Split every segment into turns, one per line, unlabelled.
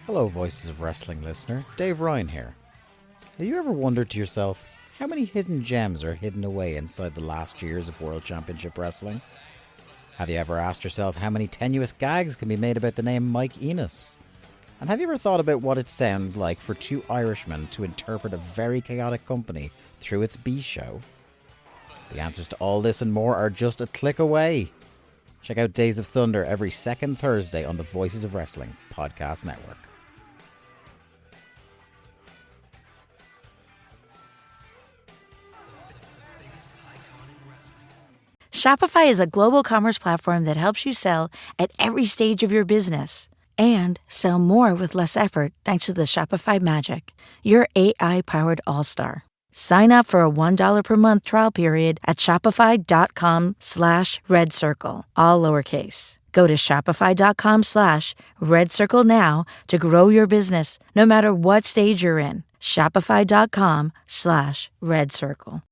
Hello, Voices of Wrestling listener. Dave Ryan here. Have you ever wondered to yourself how many hidden gems are hidden away inside the last years of World Championship Wrestling? Have you ever asked yourself how many tenuous gags can be made about the name Mike Enos? And have you ever thought about what it sounds like for two Irishmen to interpret a very chaotic company through its B show? The answers to all this and more are just a click away. Check out Days of Thunder every second Thursday on the Voices of Wrestling podcast network.
Shopify is a global commerce platform that helps you sell at every stage of your business and sell more with less effort thanks to the Shopify Magic, your AI-powered all-star. Sign up for a $1 per month trial period at shopify.com/redcircle, all lowercase. Go to shopify.com/redcircle now to grow your business no matter what stage you're in. Shopify.com/redcircle.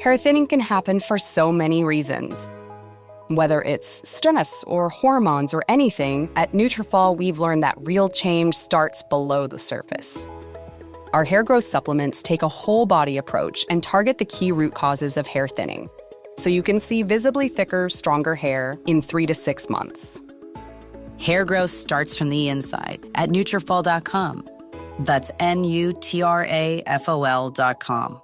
Hair thinning can happen for so many reasons. Whether it's stress or hormones or anything, at Nutrafol we've learned that real change starts below the surface. Our hair growth supplements take a whole body approach and target the key root causes of hair thinning, so you can see visibly thicker, stronger hair in 3 to 6 months.
Hair growth starts from the inside at Nutrafol.com. That's Nutrafol.com.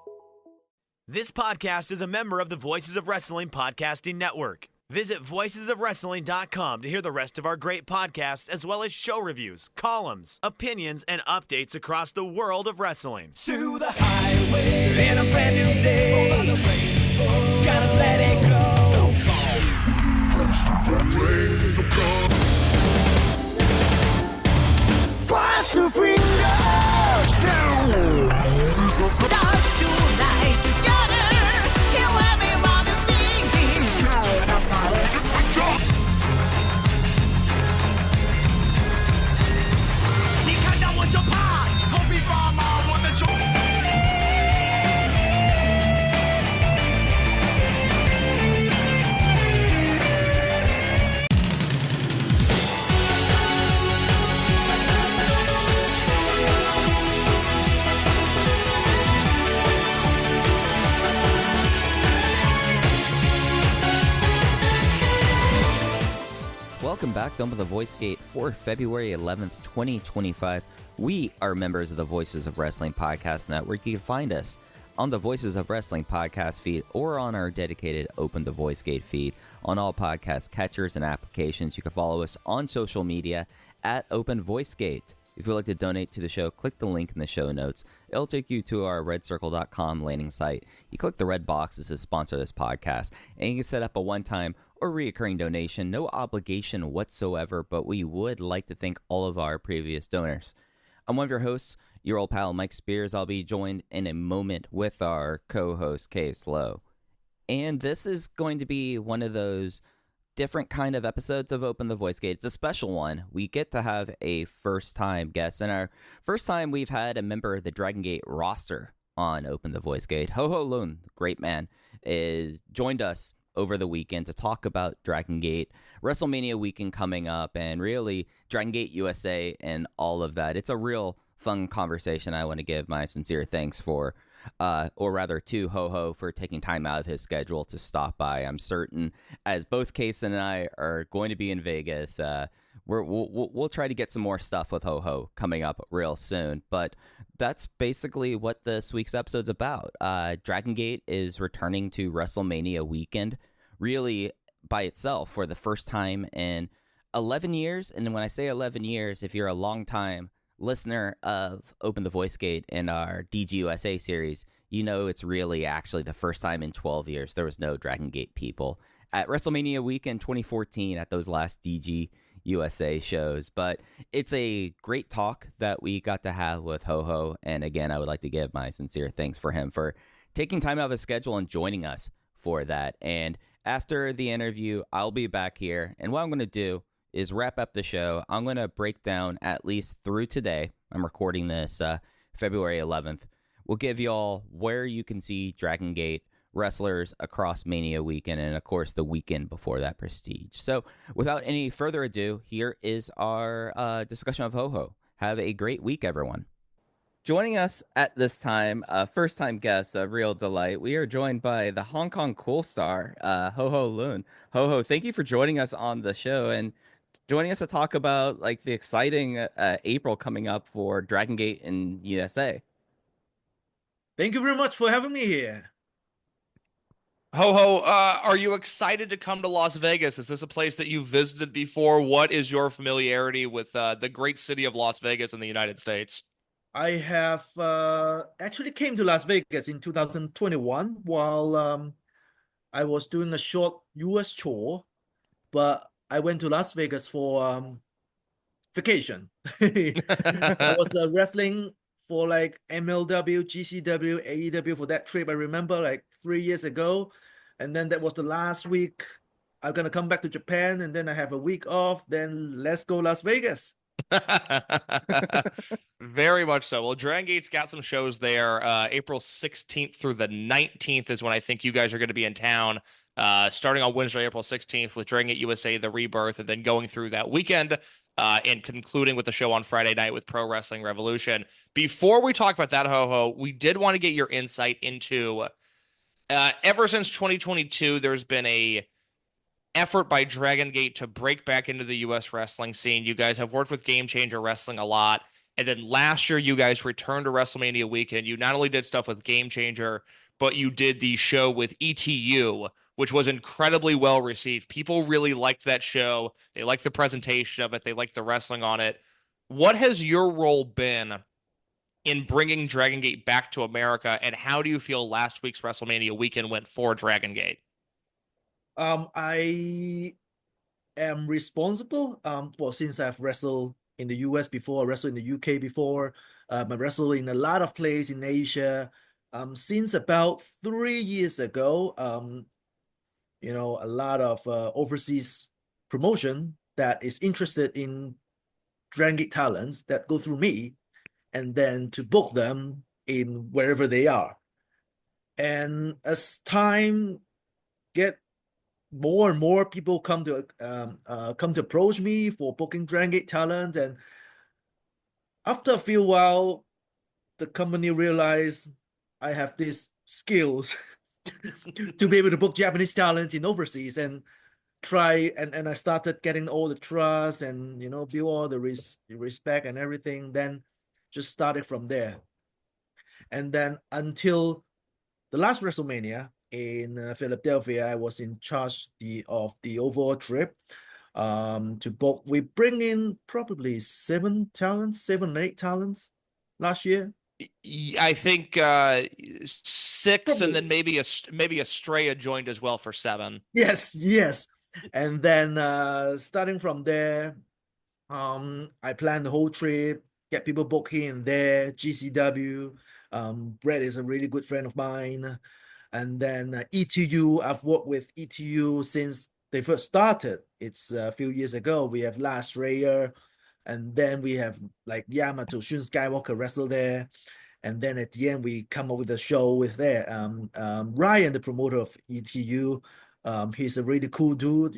This podcast is a member of the Voices of Wrestling Podcasting Network. Visit voicesofwrestling.com to hear the rest of our great podcasts, as well as show reviews, columns, opinions, and updates across the world of wrestling.
To the highway in a brand new day. Gotta let it go. Fast to finger down. Dance tonight together. Here everyone is singing. 你看到我就怕，头皮发麻，我的手。
Welcome back to Open the Voice Gate for February 11th, 2025. We are members of the Voices of Wrestling Podcast Network. You can find us on the Voices of Wrestling podcast feed or on our dedicated Open the Voice Gate feed on all podcast catchers and applications. You can follow us on social media at Open Voice Gate. If you'd like to donate to the show, click the link in the show notes. It'll take you to our redcircle.com landing site. You click the red boxes to sponsor this podcast, and you can set up a one-time or reoccurring donation. No obligation whatsoever, but we would like to thank all of our previous donors. I'm one of your hosts, your old pal Mike Spears. I'll be joined in a moment with our co-host Case Lowe. And this is going to be one of those different kind of episodes of Open the Voice Gate. It's a special one. We get to have a first-time guest, and our first time we've had a member of the Dragongate roster on Open the Voice Gate. Ho Ho Lun, great man, is joined us over the weekend to talk about Dragongate, Wrestlemania weekend coming up, and really Dragongate USA and all of that. It's a real fun conversation. I want to give my sincere thanks for or rather to Ho-Ho for taking time out of his schedule to stop by. I'm certain, as both Case and I are going to be in Vegas, we'll try to get some more stuff with Ho-Ho coming up real soon. But that's basically what this week's episode's about. Dragongate is returning to Wrestlemania weekend, really by itself for the first time in 11 years. And when I say 11 years, if you're a long time listener of Open the Voice Gate in our DGUSA series, you know it's really actually the first time in 12 years there was no Dragongate people at WrestleMania weekend 2014 at those last DGUSA shows. But it's a great talk that we got to have with Ho-Ho, and again, I would like to give my sincere thanks for him for taking time out of his schedule and joining us for that. And after the interview, I'll be back here, and what I'm going to do is wrap up the show. I'm going to break down at least through today. I'm recording this February 11th. We'll give you all where you can see Dragongate wrestlers across Mania weekend and, of course, the weekend before that, Prestige. So without any further ado, here is our discussion of Ho-Ho. Have a great week, everyone. Joining us at this time, first-time guest, a real delight. We are joined by the Hong Kong Cool Star, Ho-Ho Loon. Ho-Ho, thank you for joining us on the show and joining us to talk about like the exciting April coming up for Dragongate in USA.
Thank you very much for having me here.
Ho, are you excited to come to Las Vegas? Is this a place that you've visited before? What is your familiarity with the great city of Las Vegas in the United States?
I have actually came to Las Vegas in 2021 while I was doing a short US tour, but I went to Las Vegas for vacation. I was wrestling for like MLW, GCW, AEW for that trip. I remember like 3 years ago. And then that was the last week. I'm going to come back to Japan and then I have a week off. Then let's go Las Vegas.
Very much so. Well, Dragongate's got some shows there. April 16th through the 19th is when I think you guys are going to be in town. Starting on Wednesday, April 16th with Dragongate USA, the Rebirth, and then going through that weekend and concluding with the show on Friday night with Pro Wrestling Revolution. Before we talk about that, Ho-Ho, we did want to get your insight into ever since 2022, there's been a effort by Dragongate to break back into the U.S. wrestling scene. You guys have worked with Game Changer Wrestling a lot. And then last year, you guys returned to WrestleMania weekend. You not only did stuff with Game Changer, but you did the show with ETU, which was incredibly well received. People really liked that show. They liked the presentation of it. They liked the wrestling on it. What has your role been in bringing Dragongate back to America, and how do you feel last week's WrestleMania weekend went for Dragongate?
I am responsible. Well, since I've wrestled in the US before, I wrestled in the UK before. I wrestled in a lot of places in Asia. Since about 3 years ago, a lot of overseas promotion that is interested in Dragongate talents that go through me, and then to book them in wherever they are. And as time get more and more people come to approach me for booking Dragongate talent, and after a few while, the company realized I have these skills to be able to book Japanese talents in overseas and try, and I started getting all the trust and build all the respect and everything. Then just started from there, and then until the last WrestleMania in Philadelphia, I was in charge of the overall trip to book. We bring in probably 7 or 8 talents last year.
I think 6, probably. And then maybe Estrella joined as well for 7.
Yes. And then starting from there, I planned the whole trip, get people booked here and there. GCW, Brett is a really good friend of mine. And then ETU, I've worked with ETU since they first started. It's a few years ago. We have Last Rayer, and then we have like Yamato, Shun Skywalker wrestle there. And then at the end, we come up with a show with there. Ryan, the promoter of ETU, he's a really cool dude.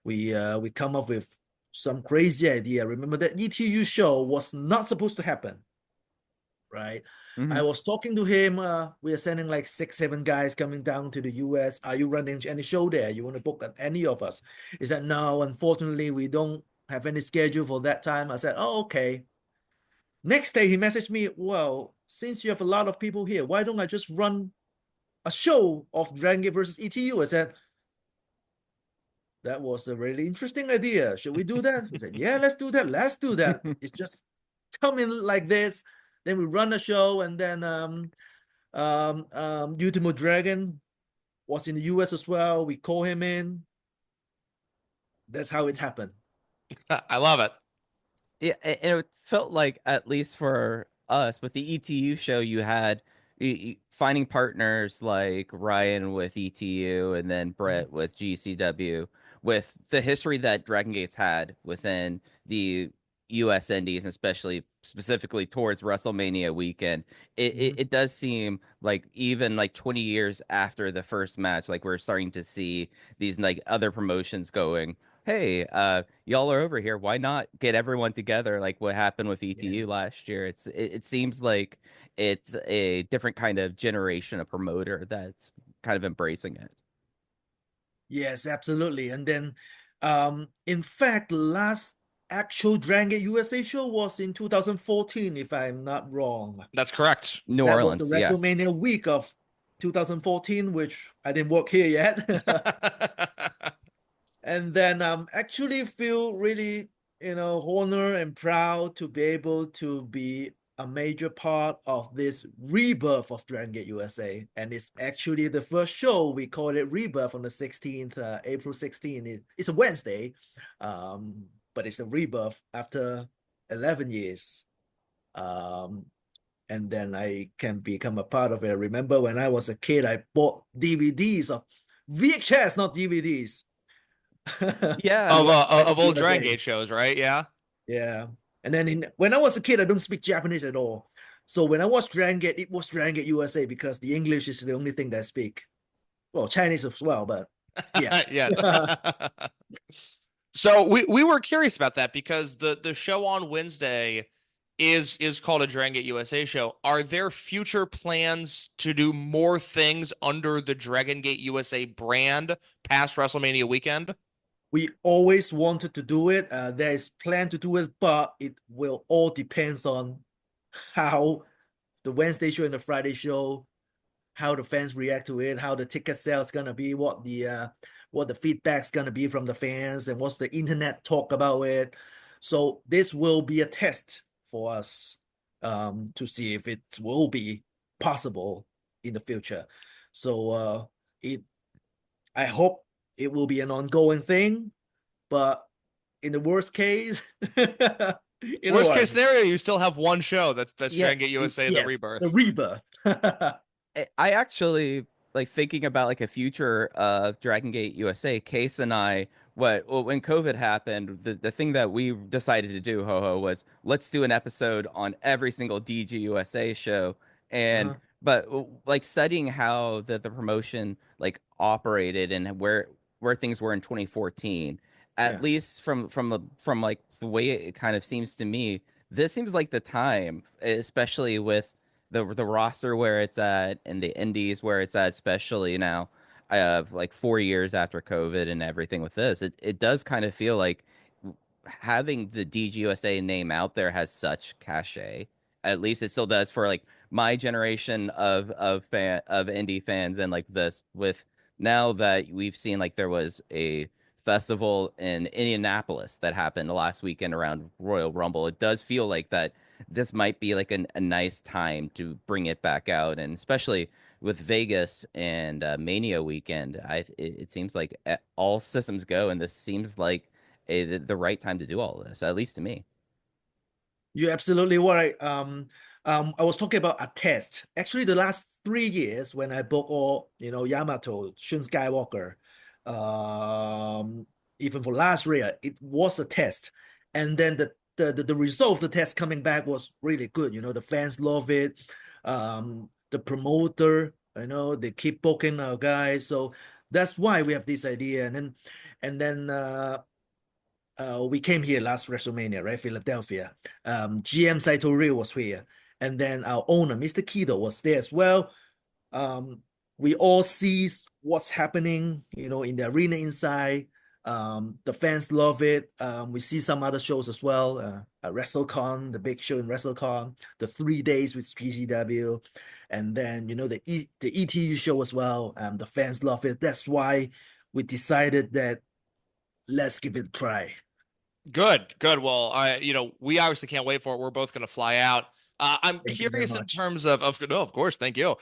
We come up with some crazy idea. Remember that ETU show was not supposed to happen, right? Mm-hmm. I was talking to him. We are sending like 6-7 guys coming down to the US. Are you running any show there? You want to book any of us? He said, no, unfortunately, we don't have any schedule for that time. I said, oh, okay. Next day, he messaged me, well, since you have a lot of people here, why don't I just run a show of Dragongate versus ETU? I said, that was a really interesting idea. Should we do that? He said, yeah, let's do that. It's just come in like this. Then we run a show, and then Ultimo Dragon was in the US as well. We call him in. That's how it happened.
I love it.
Yeah, and it felt like, at least for us, with the ETU show, you had finding partners like Ryan with ETU and then Brett with GCW, with the history that Dragongate's had within the U.S. indies, especially specifically towards WrestleMania weekend, it does seem like even like 20 years after the first match, like we're starting to see these like other promotions going, hey, y'all are over here. Why not get everyone together like what happened with ETU last year? It seems like it's a different kind of generation of promoter that's kind of embracing it.
Yes, absolutely. And then, in fact, the last actual Dragongate USA show was in 2014, if I'm not wrong.
That's correct.
New
That was the
Orleans, yeah.
WrestleMania week of 2014, which I didn't work here yet. And then actually feel really, honored and proud to be able to be a major part of this rebirth of Dragongate USA. And it's actually the first show. We call it Rebirth on the 16th, April 16th. It's a Wednesday, but it's a rebirth after 11 years. And then I can become a part of it. I remember when I was a kid, I bought DVDs of VHS, not DVDs.
Yeah.
Of old
USA.
Dragongate shows, right? Yeah.
Yeah. And then when I was a kid, I don't speak Japanese at all. So when I watched Dragongate, it was Dragongate USA because the English is the only thing that I speak. Well, Chinese as well, but yeah.
Yeah. So we were curious about that because the show on Wednesday is called a Dragongate USA show. Are there future plans to do more things under the Dragongate USA brand past WrestleMania weekend?
We always wanted to do it. There is plan to do it, but it will all depends on how the Wednesday show and the Friday show, how the fans react to it, how the ticket sales gonna be, what the feedback's gonna be from the fans, and what's the internet talk about it. So this will be a test for us to see if it will be possible in the future. So I hope it will be an ongoing thing, but in the worst case,
Worst case scenario, you still have one show that's
Yeah,
Dragongate USA,
yes,
the Rebirth.
the rebirth.
I actually like thinking about like a future of Dragon Gate USA. Case and I, when COVID happened, the thing that we decided to do, was let's do an episode on every single DGUSA show, and but like studying how the promotion like operated and where things were in 2014, at least from like the way it kind of seems to me, this seems like the time, especially with the roster where it's at and the indies where it's at, especially now, like 4 years after COVID and everything with this, it does kind of feel like having the DGUSA name out there has such cachet. At least it still does for like my generation of indie fans, and like this with now that we've seen like there was a festival in Indianapolis that happened last weekend around Royal Rumble. It does feel like that this might be like a nice time to bring it back out, and especially with Vegas and Mania weekend, it seems like all systems go, and this seems like the right time to do all of this, at least to me.
You're absolutely right. I was talking about a test. Actually, the last 3 years when I booked all, Yamato, Shun Skywalker, even for last year, it was a test. And then the result of the test coming back was really good. The fans love it. The promoter, they keep booking our guys. So that's why we have this idea. And then we came here last WrestleMania, right? Philadelphia. GM Saito Ryu was here. And then our owner, Mr. Kido, was there as well. We all see what's happening, in the arena inside. The fans love it. We see some other shows as well. WrestleCon, the big show in WrestleCon, the 3 days with GCW, and then the ETU show as well. The fans love it. That's why we decided that let's give it a try.
Good. Well, we obviously can't wait for it. We're both going to fly out. I'm curious in terms of no, of course, thank you.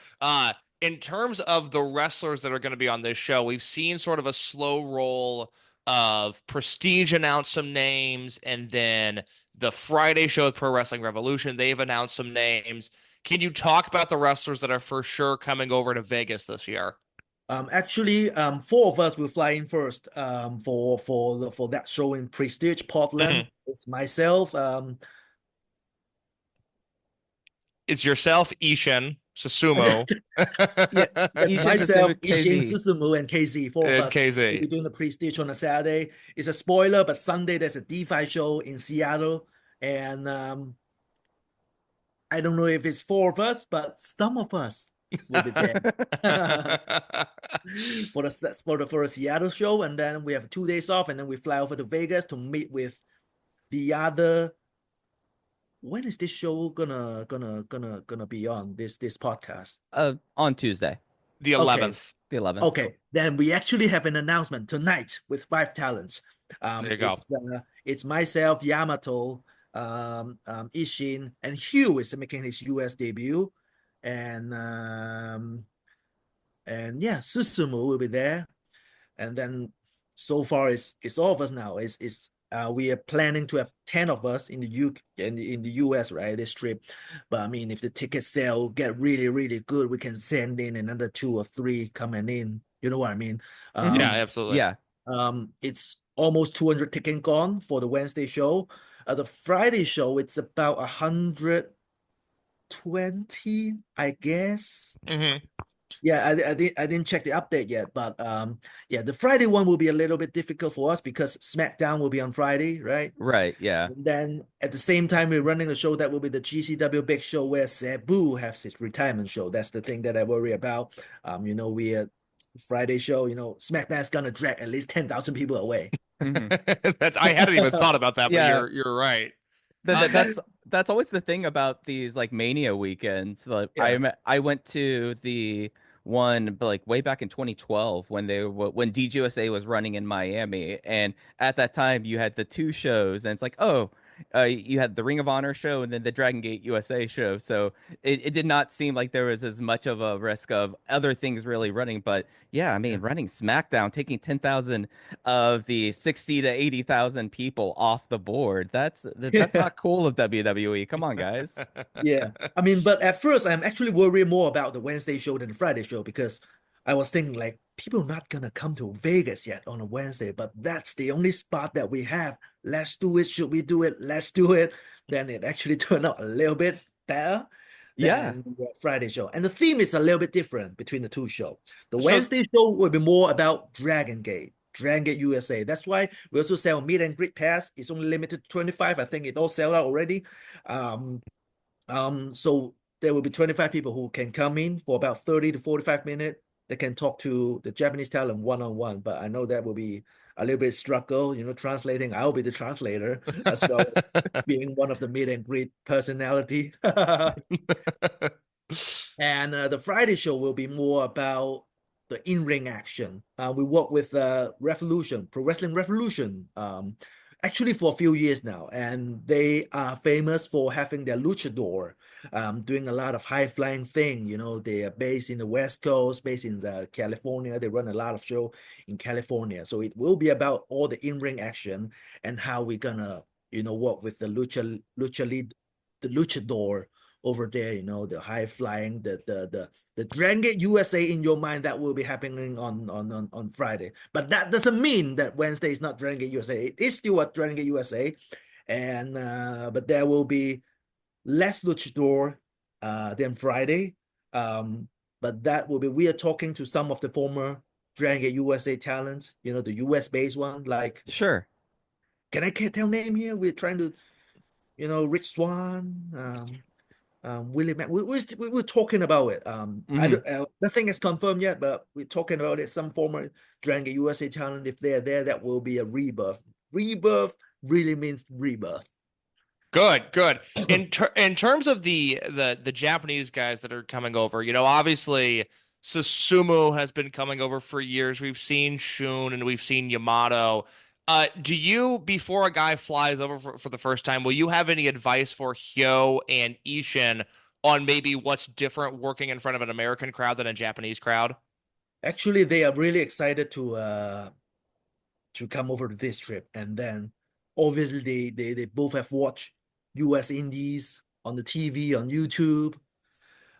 In terms of the wrestlers that are going to be on this show, we've seen sort of a slow roll of Prestige announce some names, and then the Friday show with Pro Wrestling Revolution, they've announced some names. Can you talk about the wrestlers that are for sure coming over to Vegas this year?
Actually, four of us will fly in first. For that show in Prestige Portland.
Mhm.
It's myself.
It's yourself, Ishin, Susumu,
Yeah, that's
Ishin,
myself,
Susumu,
Ishin,
KZ.
Susumu, and KZ. Four of
and
us. We'll be
KZ.
doing the Prestige on a Saturday. It's a spoiler, but Sunday there's a DeFi show in Seattle, and I don't know if it's four of us, but some of us will be there for a Seattle show, and then we have 2 days off, and then we fly over to Vegas to meet with the other. When is this show gonna be on this podcast?
On Tuesday,
The
Okay,
11th.
the 11th.
okay. Then we actually have an announcement tonight with five talents.
There you go.
It's myself, Yamato, Ishin, and Hugh is making his US debut, and yeah, Susumu will be there, and then so far it's all of us now. We are planning to have 10 of us in the UK in the US, right? This trip. But I mean, if the ticket sale get really, really good, we can send in another 2 or 3 coming in. You know what I mean?
Yeah, absolutely.
Yeah.
It's almost 200 tickets gone for the Wednesday show. The Friday show, it's about 120, I guess.
Hmm.
Yeah, I didn't check the update yet, but yeah, the Friday one will be a little bit difficult for us because SmackDown will be on Friday, right?
Right. Yeah.
And then at the same time, we're running a show that will be the GCW Big Show where Sabu has his retirement show. That's the thing that I worry about. We Friday show, SmackDown's gonna drag at least 10,000 people away.
That's I hadn't even thought about that, but
Yeah.
you're right.
That's always the thing about these like Mania weekends. Like
Yeah.
I went to the one like way back in 2012 when when DGUSA was running in Miami, and at that time you had the two shows, and it's like, oh, you had the Ring of Honor show and then the Dragongate USA show. So it did not seem like there was as much of a risk of other things really running. But yeah, I mean,
Yeah.
running SmackDown, taking 10,000 of the 60 to 80,000 people off the board. That's not cool of WWE. Come on, guys.
Yeah. I mean, but at first, I'm actually worried more about the Wednesday show than the Friday show because I was thinking like people not gonna come to Vegas yet on a Wednesday, but that's the only spot that we have. Let's do it. Should we do it? Let's do it. Then it actually turned out a little bit better
Yeah.
than the Friday show. And the theme is a little bit different between the two shows. The
So-
Wednesday show will be more about Dragongate USA. That's why we also sell meet and greet pass. It's only limited to 25. I think it all sold out already. So there will be 25 people who can come in for about 30 to 45 minutes. They can talk to the Japanese talent one-on-one, but I know that will be a little bit struggle, translating. I'll be the translator as well as being one of the meet and greet personality. And the Friday show will be more about the in-ring action. We work with Revolution, Pro Wrestling Revolution, actually for a few years now, and they are famous for having their luchador, doing a lot of high-flying thing. They are based in the West Coast, based in California. They run a lot of show in California, so it will be about all the in-ring action and how we're gonna, work with the the luchador over there, the high flying, the Dragongate USA in your mind that will be happening on Friday. But that doesn't mean that Wednesday is not Dragongate USA. It is still a Dragongate USA, and but there will be less luchador than Friday. But that will be we are talking to some of the former Dragongate USA talents, the US based one. Like,
Sure.
can I tell name here? We're trying to, Rich Swan. Willie Mack. We're talking about it. I don't, nothing is confirmed yet, but we're talking about it. Some former Dragongate USA talent, if they're there, that will be a rebirth. Rebirth really means rebirth.
Good. In terms of the Japanese guys that are coming over, obviously Susumu has been coming over for years. We've seen Shun and we've seen Yamato. Do you, before a guy flies over for the first time, will you have any advice for Hyo and Ishin on maybe what's different working in front of an American crowd than a Japanese crowd?
Actually, they are really excited to come over to this trip, and then obviously they both have watched US Indies on the TV on YouTube,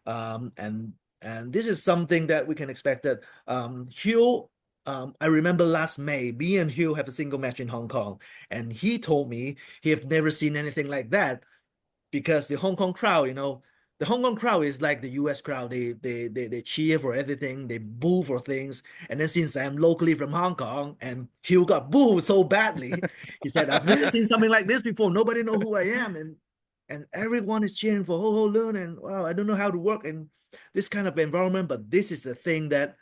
and And this is something that we can expect that Hugh, I remember last May, me and Hugh have a single match in Hong Kong, and he told me he have never seen anything like that because the Hong Kong crowd, the Hong Kong crowd is like the US crowd. They cheer for everything, they boo for things. And then since I'm locally from Hong Kong and Hugh got booed so badly, he said, I've never seen something like this before. Nobody know who I am. And everyone is cheering for Ho Ho Lun, and wow, I don't know how to work in this kind of environment, but this is the thing that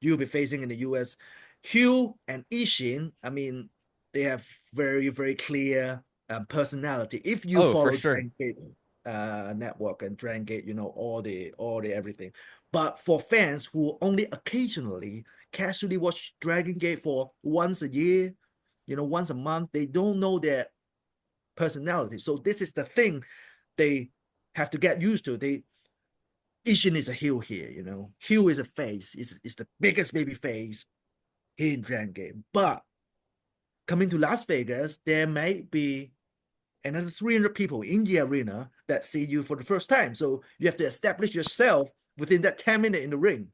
you'll be facing in the US. Hugh and Ishin, I mean, they have very, very clear personality. If you
Oh,
follow
for sure.
Dragongate network and Dragongate, all the everything. But for fans who only occasionally casually watch Dragongate for once a year, once a month, they don't know their personality. So this is the thing they have to get used to. Ishin is a heel here, Heel is a face, is the biggest baby face here in Dragongate. But coming to Las Vegas, there may be another 300 people in the arena that see you for the first time. So you have to establish yourself within that 10 minutes in the ring.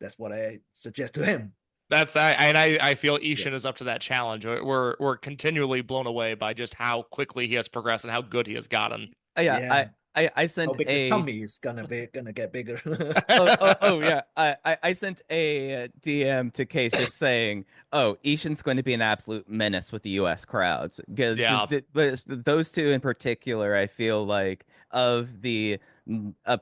That's what I suggest to him.
I feel Ishin is up to that challenge. We're continually blown away by just how quickly he has progressed and how good he has gotten.
Yeah. I sent
how big the tummy is gonna get bigger.
oh yeah. I sent a DM to Case just saying, "Oh, Ishin's going to be an absolute menace with the U.S. crowds."
Yeah.
But those two in particular, I feel like of the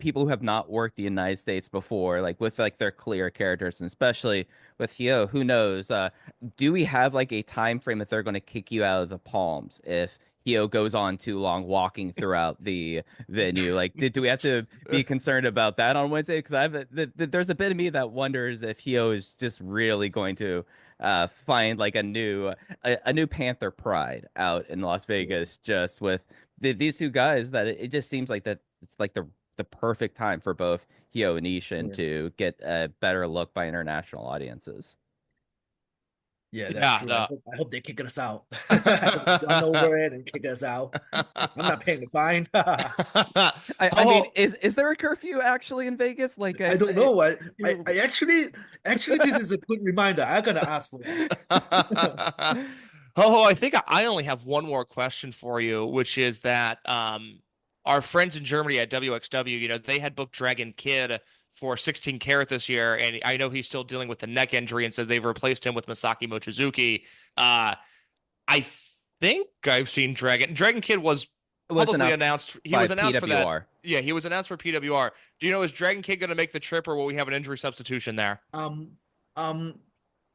people who have not worked the United States before, like with like their clear characters, and especially with Hyo, who knows? Do we have like a time frame that they're going to kick you out of the palms if Hyo goes on too long walking throughout the venue? Like, do we have to be concerned about that on Wednesday? Because there's a bit of me that wonders if Hyo is just really going to find like a new Panther Pride out in Las Vegas, just with these two guys. That it just seems like that it's like the perfect time for both Hyo and Ishin to get a better look by international audiences.
Yeah, that's true.
No.
I hope they kick us out. Run over it and kick us out. I'm not paying the fine.
I mean, is there a curfew actually in Vegas? Like,
I don't know. I actually this is a good reminder. I'm gonna ask for that.
I think I only have one more question for you, which is that our friends in Germany at WXW, they had booked Dragon Kid for 16 karat this year, and I know he's still dealing with the neck injury, and so they've replaced him with Masaki Mochizuki. I think I've seen Dragon Kid was publicly announced. He was announced for that. Yeah, he was announced for PWR. Do you know, is Dragon Kid going to make the trip, or will we have an injury substitution there?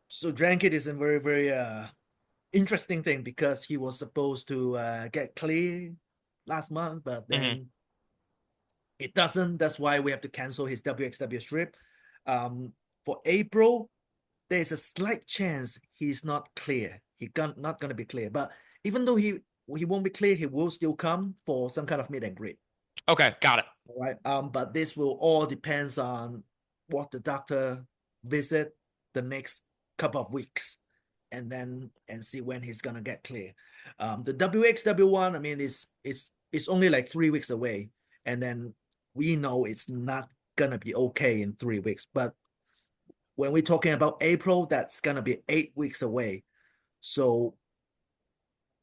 So Dragon Kid is a very, very interesting thing because he was supposed to get clear last month, but then it doesn't. That's why we have to cancel his WXW trip. For April, there's a slight chance he's not clear. Not going to be clear. But even though he won't be clear, he will still come for some kind of meet and greet.
Okay, got it.
All right. But this will all depends on what the doctor visit the next couple of weeks, and see when he's gonna get clear. The WXW one, I mean, it's only like 3 weeks away, and then we know it's not gonna be okay in 3 weeks. But when we're talking about April, that's gonna be 8 weeks away. So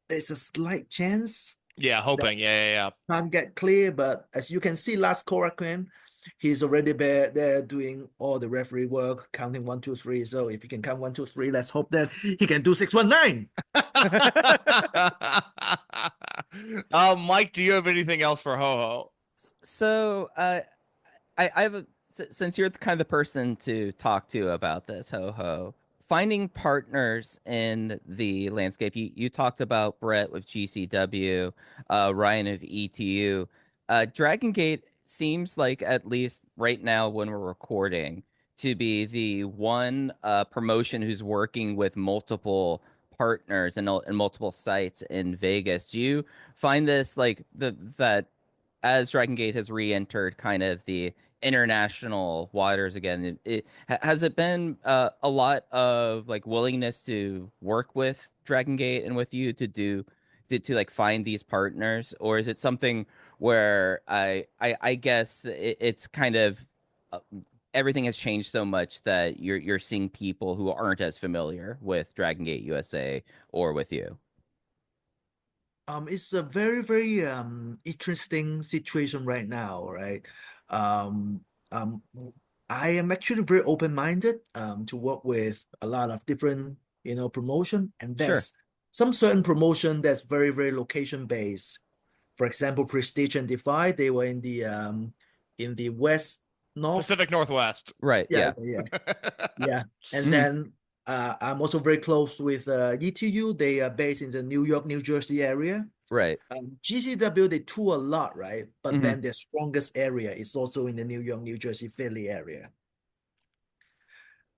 there's a slight chance.
Yeah, hoping. Yeah.
Can't get clear, but as you can see, last Korakuen, he's already there doing all the referee work, counting 1, 2, 3. So if he can count 1, 2, 3, let's hope that he can do 619.
Mike, do you have anything else for Ho-Ho?
So I have since you're kind of the person to talk to about this, Ho-Ho, finding partners in the landscape. You talked about Brett with GCW, Ryan of ETU. Dragon Gate seems like, at least right now when we're recording, to be the one promotion who's working with multiple partners and multiple sites in Vegas. Do you find this like that as Dragon Gate has re-entered kind of the international waters again, has it been a lot of like willingness to work with Dragon Gate and with you to like find these partners, or is it something where I guess it's kind of everything has changed so much that you're seeing people who aren't as familiar with Dragongate USA or with you?
It's a very, very interesting situation right now, right? Um, um, I am actually very open-minded to work with a lot of different, promotion, and
Sure.
there's some certain promotion that's very, very location-based. For example, Prestige and Defy, they were in the West North.
Pacific Northwest.
Right.
Yeah,
Yeah.
yeah, yeah. And
Mhm.
then I'm also very close with ETU. They are based in the New York, New Jersey area.
Right.
GCW, they tour a lot, right? But
Mhm.
then their strongest area is also in the New York, New Jersey, Philly area.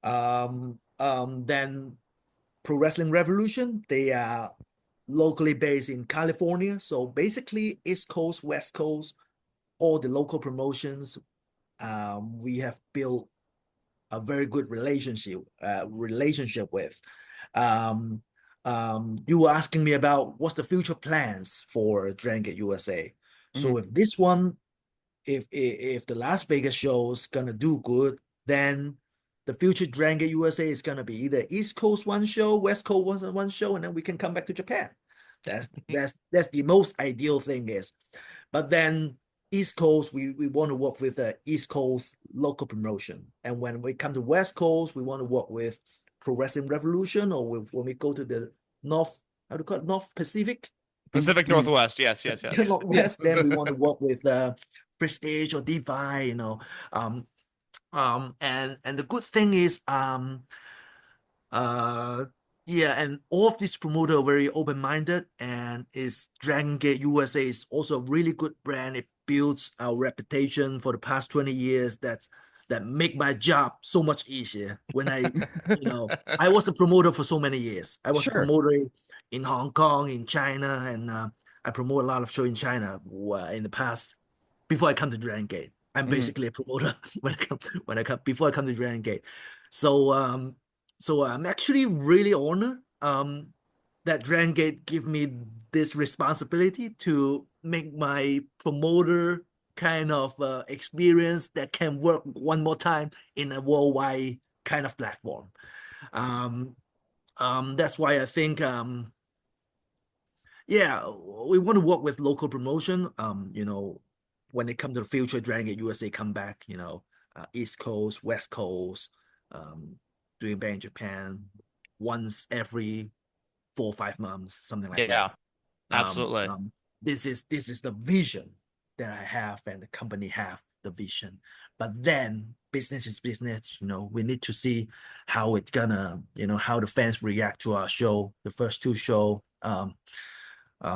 Then Pro Wrestling Revolution, they are locally based in California. So basically, East Coast, West Coast, all the local promotions, we have built a very good relationship with. Um, you were asking me about what's the future plans for Dragongate USA. So
Mhm.
if this one, if the Las Vegas show is gonna do good, then the future Dragongate USA is gonna be either East Coast one show, West Coast one show, and then we can come back to Japan. That's the most ideal thing is. But then East Coast, we want to work with the East Coast local promotion. And when we come to West Coast, we want to work with Pro Wrestling Revolution, or when we go to the North, how do you call it, North Pacific?
Pacific Northwest. Yes, yes, yes.
Northwest, then we want to work with Prestige or Devi, and the good thing is uh yeah, and all of these promoters are very open-minded, and is Dragongate USA is also a really good brand. It builds our reputation for the past 20 years. That make my job so much easier. When I was a promoter for so many years. I was a
Sure.
promoter in Hong Kong, in China, and I promote a lot of shows in China in the past before I come to Dragongate. I'm
Mhm.
basically a promoter when I come before I come to Dragongate. So so I'm actually really honored that Dragongate give me this responsibility to make my promoter kind of experience that can work one more time in a worldwide kind of platform. Um, that's why I think yeah, we want to work with local promotion. When it comes to the future, Dragon USA come back, East Coast, West Coast, um, doing back in Japan once every 4 or 5 months, something like
Yeah,
that. Um,
absolutely.
um, this is the vision that I have, and the company have the vision. But then business is business. We need to see how it's gonna, how the fans react to our show, the first two show. Um, we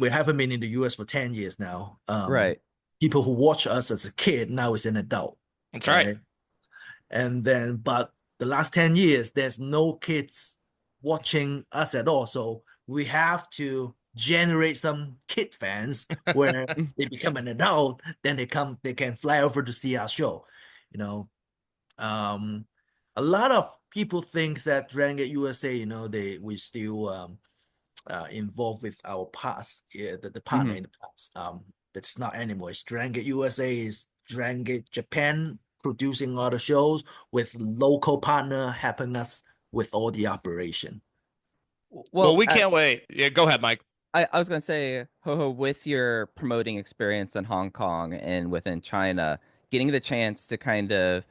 haven't been in the US for 10 years now.
Right.
People who watch us as a kid now is an adult,
That's right.
right? And then, but the last 10 years, there's no kids watching us at all. So we have to generate some kid fans where they become an adult, then they can fly over to see our show. You know, um, a lot of people think that Dragongate USA, we still involved with our past, yeah, the partner
Mhm.
in the past. But it's not anymore. It's Dragongate USA is Dragongate Japan producing all the shows with local partner helping us with all the operation.
Well,
Well,
we can't wait. Yeah, go ahead, Mike.
I was gonna say, Ho, with your promoting experience in Hong Kong and within China, getting the chance to kind of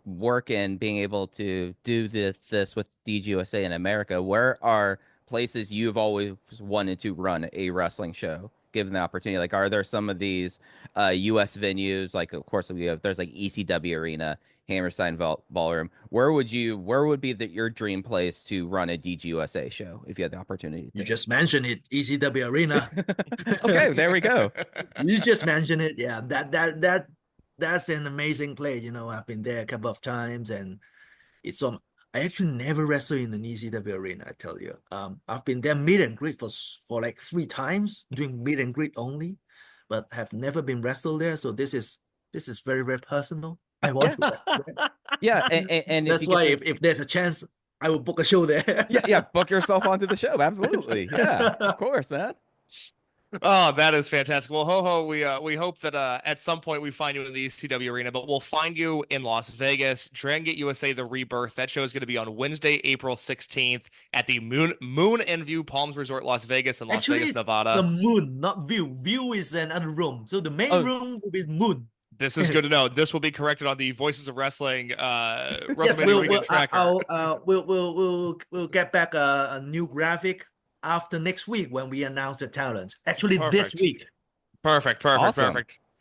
work in being able to do this with DGUSA in America, where are places you've always wanted to run a wrestling show, given the opportunity? Like, are there some of these US venues? Like, of course, there's like ECW Arena, Hammerstein Ballroom. Where would be your dream place to run a DGUSA show if you had the opportunity
You
to?
just mentioned it, ECW Arena.
Okay, there we go.
You just mentioned it. Yeah, that's an amazing place. I've been there a couple of times, and it's I actually never wrestled in an ECW arena, I tell you. I've been there meet and greet for like 3 times, doing meet and greet only, but have never been wrestled there. So this is very, very personal. I want
Yeah,
to wrestle there.
yeah, and if
That's
you get
why
the
if there's a chance, I will book a show there.
yeah, book yourself onto the show. Absolutely, yeah, of course, man.
Oh, that is fantastic. Well, Ho, we hope that at some point we find you in the ECW arena, but we'll find you in Las Vegas. Dragongate USA, the Rebirth. That show is going to be on Wednesday, April 16th at the Moon and View Palms Resort, Las Vegas in Las
Actually,
Vegas,
it's the
Nevada.
moon, not view. View is another room. So the main
Oh,
room will be moon.
This is good to know. This will be corrected on the Voices of Wrestling
Yes,
WrestleMania Weekend Tracker.
we'll get back a new graphic after next week when we announce the talent. Actually, this
Perfect.
week.
Perfect.
Awesome.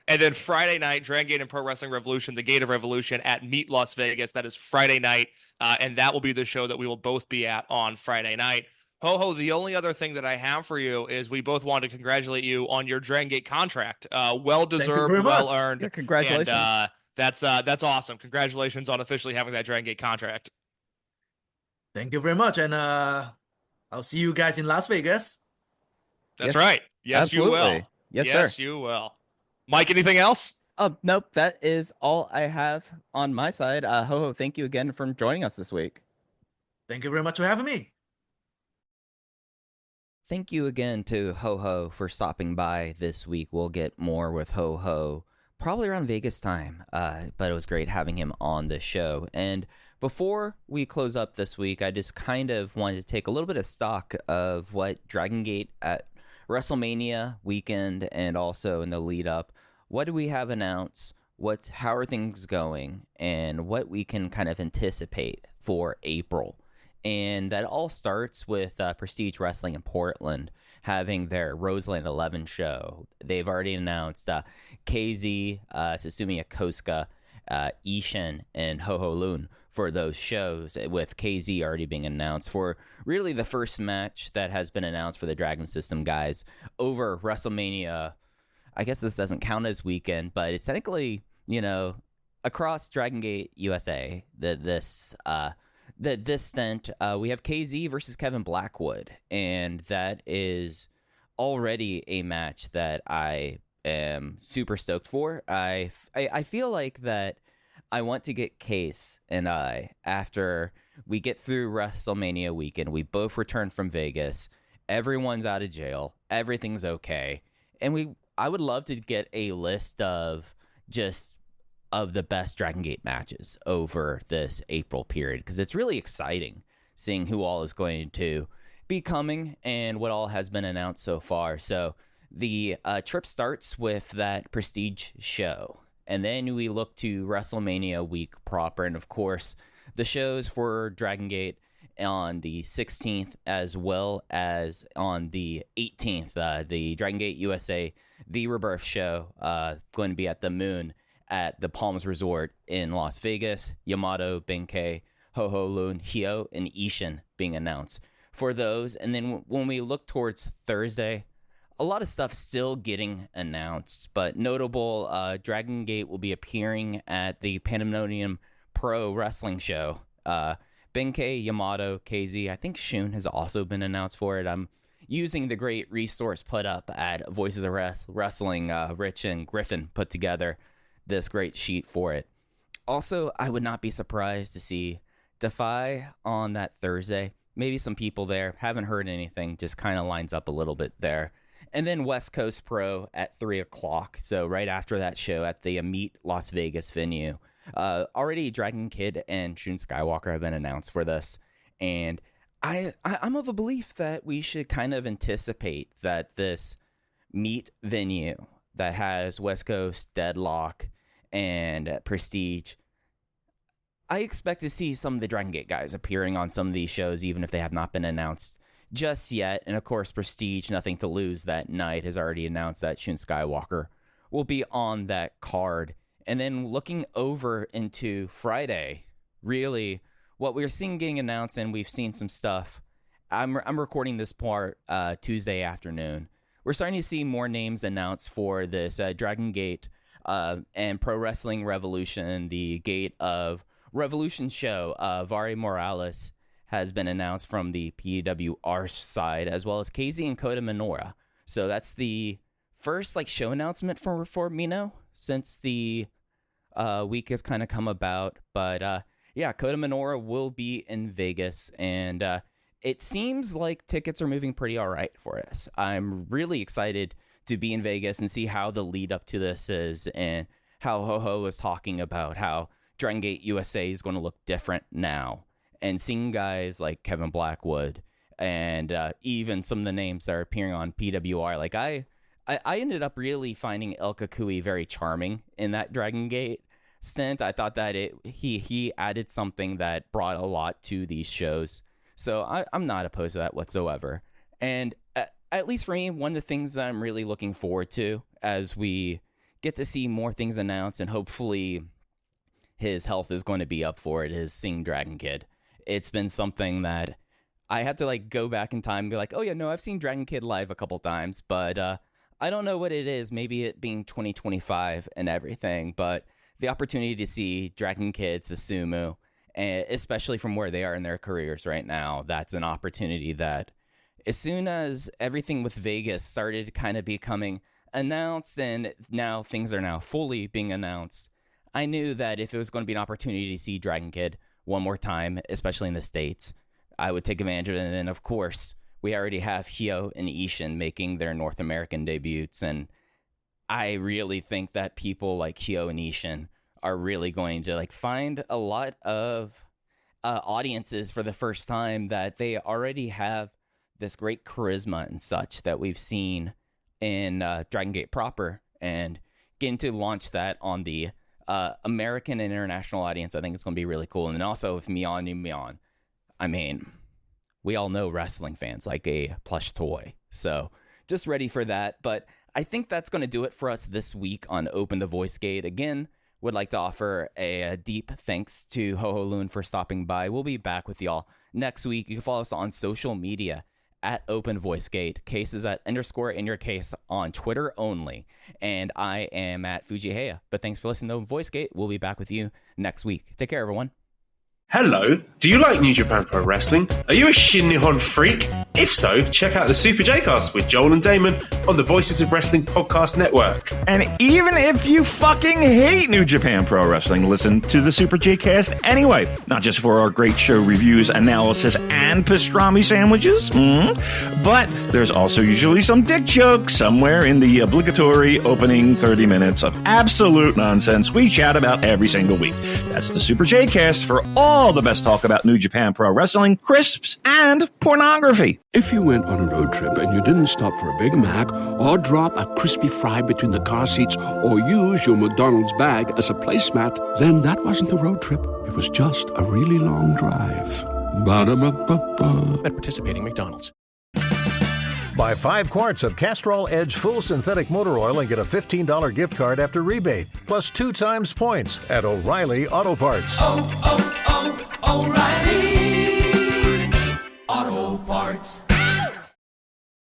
And then Friday night, Dragongate and Pro Wrestling Revolution, the Gate of Revolution at Meet Las Vegas. That is Friday night, and that will be the show that we will both be at on Friday night. Ho, the only other thing that I have for you is we both want to congratulate you on your Dragongate contract. Well deserved,
very much.
well earned.
Yeah, congratulations.
And that's awesome. Congratulations on officially having that Dragongate contract.
Thank you very much, and I'll see you guys in Las Vegas.
That's
Yes,
right. Yes,
absolutely.
you will.
Yes,
yes,
sir.
you will. Mike, anything else?
Nope, that is all I have on my side. Ho, thank you again for joining us this week.
Thank you very much for having me.
Thank you again to Ho for stopping by this week. We'll get more with Ho probably around Vegas time, but it was great having him on the show. And before we close up this week, I just kind of wanted to take a little bit of stock of what Dragongate at WrestleMania weekend and also in the lead up. What do we have announced? How are things going? And what we can kind of anticipate for April. And that all starts with Prestige Wrestling in Portland having their Roseland 11 show. They've already announced KZ, Susumu Yokosuka, Ishin, and Ho Lun for those shows, with KZ already being announced for really the first match that has been announced for the Dragon System guys over WrestleMania. I guess this doesn't count as weekend, but it's technically, across Dragongate USA, this stint, we have KZ versus Kevin Blackwood, and that is already a match that I am super stoked for. I feel like that I want to get Case and I, after we get through WrestleMania weekend, we both return from Vegas, everyone's out of jail, everything's okay, and I would love to get a list of the best Dragon Gate matches over this April period, because it's really exciting seeing who all is going to be coming and what all has been announced so far. So the trip starts with that Prestige show, and then we look to WrestleMania week proper, and of course the shows for Dragon Gate on the 16th as well as on the 18th, the Dragon Gate USA, the Rebirth show, going to be at the Moon at the Palms Resort in Las Vegas. Yamato, Benkei, Ho Lun, Hio, and Ishin being announced for those. And then when we look towards Thursday, a lot of stuff still getting announced, but notable, Dragon Gate will be appearing at the Pandemonium Pro Wrestling Show. Benkei, Yamato, KZ, I think Shun has also been announced for it. I'm using the great resource put up at Voices of Wrestling. Rich and Griffin put together this great sheet for it. Also, I would not be surprised to see Defy on that Thursday. Maybe some people there. Haven't heard anything. Just kind of lines up a little bit there. And then West Coast Pro at 3 o'clock. So right after that show at the Meet Las Vegas venue. Already Dragon Kid and Shun Skywalker have been announced for this. And I'm of a belief that we should kind of anticipate that this Meet venue that has West Coast, Deadlock, and Prestige, I expect to see some of the Dragon Gate guys appearing on some of these shows, even if they have not been announced just yet. And of course, Prestige, Nothing to Lose that night, has already announced that Shun Skywalker will be on that card. And then looking over into Friday, really what we're seeing getting announced, and we've seen some stuff. I'm recording this part Tuesday afternoon. We're starting to see more names announced for this Dragon Gate and Pro Wrestling Revolution, the Gate of Revolution show. Vari Morales has been announced from the PWR side, as well as KZ and Kota Minoura. So that's the first show announcement for Mino since the week has kind of come about. But yeah, Kota Minoura will be in Vegas, and it seems like tickets are moving pretty all right for us. I'm really excited to be in Vegas and see how the lead up to this is, and how Ho-Ho was talking about how Dragongate USA is going to look different now. And seeing guys like Kevin Blackwood and even some of the names that are appearing on PWR, like I ended up really finding El Kakui very charming in that Dragongate stint. I thought that he added something that brought a lot to these shows. So I'm not opposed to that whatsoever. And at least for me, one of the things that I'm really looking forward to as we get to see more things announced, and hopefully his health is going to be up for it, is seeing Dragon Kid. It's been something that I had to like go back in time and be like, oh yeah, no, I've seen Dragon Kid live a couple times, but I don't know what it is. Maybe it being 2025 and everything, but the opportunity to see Dragon Kid, Susumu, and especially from where they are in their careers right now, that's an opportunity that as soon as everything with Vegas started kind of becoming announced, and now things are now fully being announced, I knew that if it was going to be an opportunity to see Dragon Kid one more time, especially in the States, I would take advantage of it. And then, of course, we already have Hyo and Ishin making their North American debuts, and I really think that people like Hyo and Ishin are really going to like find a lot of audiences for the first time, that they already have this great charisma and such that we've seen in Dragongate proper, and getting to launch that on the American and international audience, I think it's going to be really cool. And then also with Myeon, I mean, we all know wrestling fans like a plush toy, so just ready for that. But I think that's going to do it for us this week on Open the Voice Gate. Again, would like to offer a deep thanks to Ho-Ho Loon for stopping by. We'll be back with y'all next week. You can follow us on social media at Open Voice Gate. Case is at _ in your case on Twitter only. And I am at Fujiheya. But thanks for listening to Open Voice Gate. We'll be back with you next week. Take care, everyone.
Hello, do you like New Japan Pro Wrestling? Are you a Shin Nihon freak? If so, check out the Super J-Cast with Joel and Damon on the Voices of Wrestling Podcast Network.
And even if you fucking hate New Japan Pro Wrestling, listen to the Super J-Cast anyway. Not just for our great show reviews, analysis, and pastrami sandwiches, but there's also usually some dick jokes somewhere in the obligatory opening 30 minutes of absolute nonsense we chat about every single week. That's the Super J-Cast for all the best talk about New Japan Pro Wrestling, crisps, and pornography.
If you went on a road trip and you didn't stop for a Big Mac or drop a crispy fry between the car seats or use your McDonald's bag as a placemat, then that wasn't a road trip. It was just a really long drive. Ba-da-ba-ba-ba.
At participating McDonald's. Buy 5 quarts of Castrol Edge Full Synthetic Motor Oil and get a $15 gift card after rebate, plus 2 times points at O'Reilly Auto Parts.
O'Reilly Auto Parts.